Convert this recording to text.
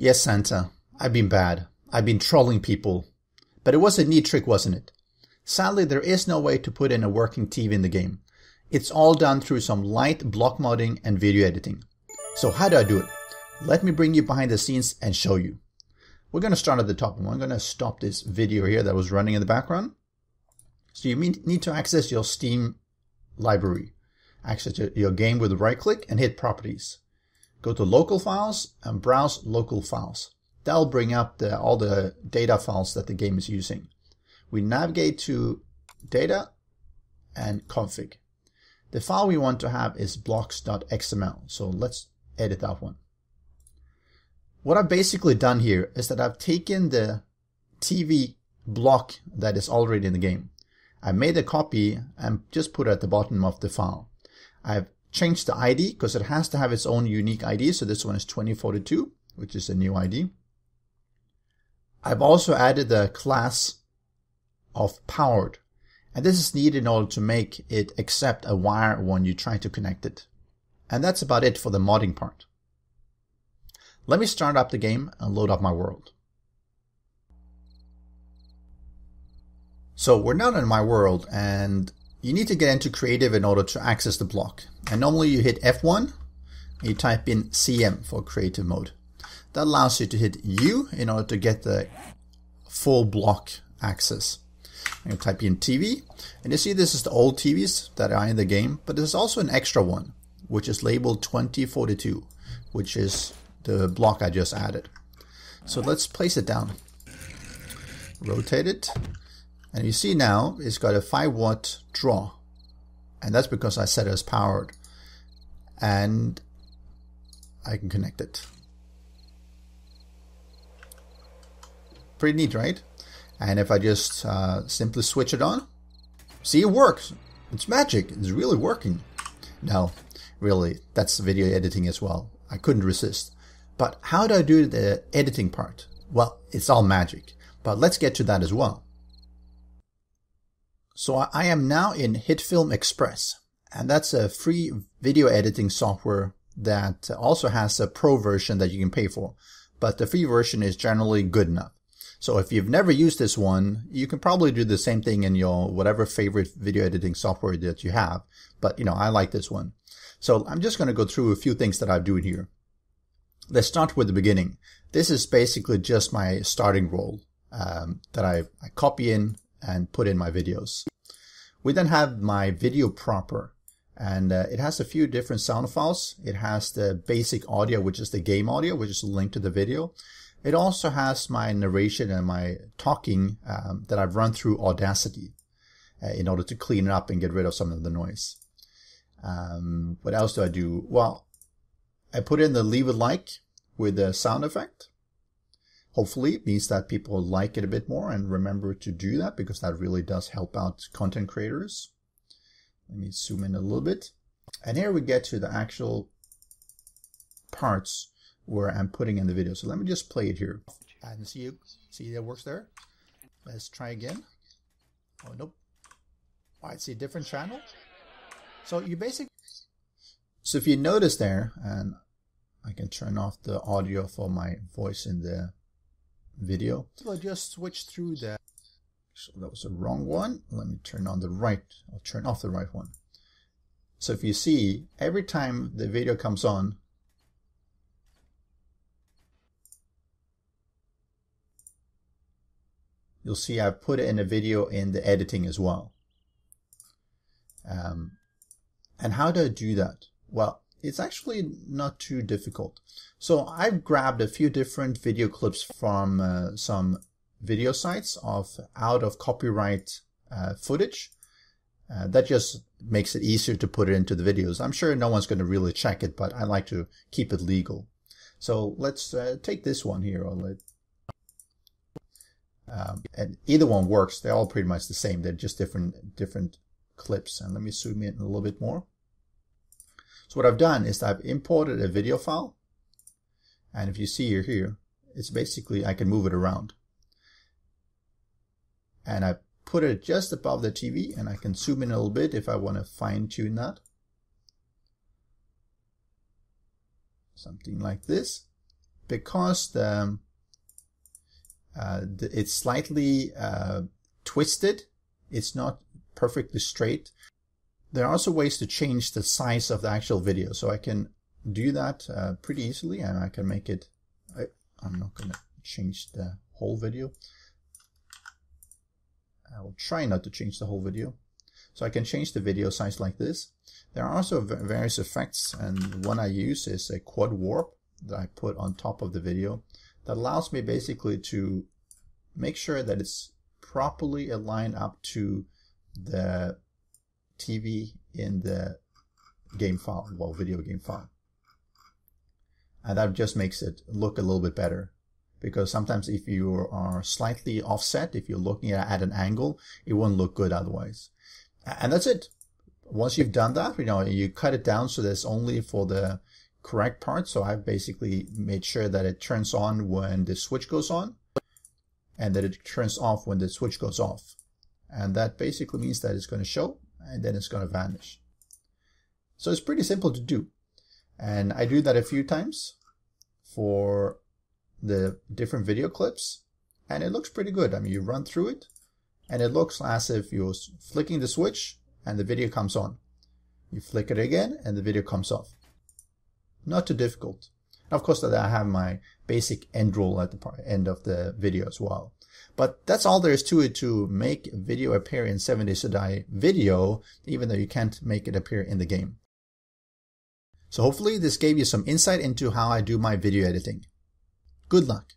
Yes, Santa, I've been bad. I've been trolling people. But it was a neat trick, wasn't it? Sadly, there is no way to put in a working TV in the game. It's all done through some light block modding and video editing. So how do I do it? Let me bring you behind the scenes and show you. We're going to start at the top. I'm going to stop this video here that was running in the background. So you need to access your Steam library. Access your game with a right click and hit Properties. Go to Local Files and browse Local Files. That'll bring up all the data files that the game is using. We navigate to Data and Config. The file we want to have is blocks.xml, so let's edit that one. What I've basically done here is that I've taken the TV block that is already in the game. I made a copy and just put it at the bottom of the file. I've changed the ID because it has to have its own unique ID, so this one is 2042, which is a new ID. I've also added the class of powered, and this is needed in order to make it accept a wire when you try to connect it. And that's about it for the modding part. Let me start up the game and load up my world. So we're now in my world, and you need to get into creative in order to access the block. And normally you hit F1 and you type in CM for creative mode. That allows you to hit U in order to get the full block access. I'm going to type in TV, and you see this is the old TVs that are in the game, but there's also an extra one, which is labeled 2042, which is the block I just added. So let's place it down. Rotate it. And you see now it's got a 5-watt draw. And that's because I set it as powered. And I can connect it. Pretty neat, right? And if I just simply switch it on, see, it works. It's magic. It's really working. No, really, that's video editing as well. I couldn't resist. But how do I do the editing part? Well, it's all magic. But let's get to that as well. So I am now in HitFilm Express, and that's a free video editing software that also has a pro version that you can pay for, but the free version is generally good enough. So if you've never used this one, you can probably do the same thing in your whatever favorite video editing software that you have, but I like this one. So I'm just going to go through a few things that I'm doing here. Let's start with the beginning. This is basically just my starting role that I copy in and put in my videos. We then have my video proper, and it has a few different sound files. It has the basic audio, which is the game audio, which is linked to the video. It also has my narration and my talking that I've run through Audacity in order to clean it up and get rid of some of the noise. What else do I do? Well, I put in the leave a like with the sound effect. Hopefully it means that people like it a bit more, and remember to do that because that really does help out content creators. Let me zoom in a little bit. And here we get to the actual parts where I'm putting in the video. So let me just play it here. And see that works there? Let's try again. Oh, nope. All right, see a different channel. So so if you notice there, and I can turn off the audio for my voice in the video. So I'll just switch through that. So that was the wrong one. Let me turn on the right. I'll turn off the right one. So if you see, every time the video comes on, you'll see I've put in a video in the editing as well. And how do I do that? Well, it's actually not too difficult. So I've grabbed a few different video clips from some video sites of out of copyright footage. That just makes it easier to put it into the videos. I'm sure no one's going to really check it, but I like to keep it legal. So let's take this one here. And either one works. They're all pretty much the same. They're just different clips. And let me zoom in a little bit more. So what I've done is I've imported a video file. And if you see here, it's basically, I can move it around. And I put it just above the TV, and I can zoom in a little bit if I want to fine tune that. Something like this. because it's slightly twisted, it's not perfectly straight. There are also ways to change the size of the actual video. So I can do that pretty easily, and I can make it, I'm not going to change the whole video. I will try not to change the whole video. So I can change the video size like this. There are also various effects, and one I use is a quad warp that I put on top of the video that allows me basically to make sure that it's properly aligned up to the TV in the game file, well, video game file. And that just makes it look a little bit better, because sometimes if you are slightly offset, if you're looking at an angle, it won't look good otherwise. And that's it. Once you've done that, you cut it down so that it's only for the correct part. So I've basically made sure that it turns on when the switch goes on, and that it turns off when the switch goes off. And that basically means that it's going to show, and then it's going to vanish. So it's pretty simple to do. And I do that a few times for the different video clips, and it looks pretty good. I mean, you run through it, and it looks as if you're flicking the switch and the video comes on. You flick it again and the video comes off. Not too difficult. Of course, that I have my basic end roll at the end of the video as well. But that's all there is to it to make video appear in 7 Days to Die video, even though you can't make it appear in the game. So hopefully this gave you some insight into how I do my video editing. Good luck.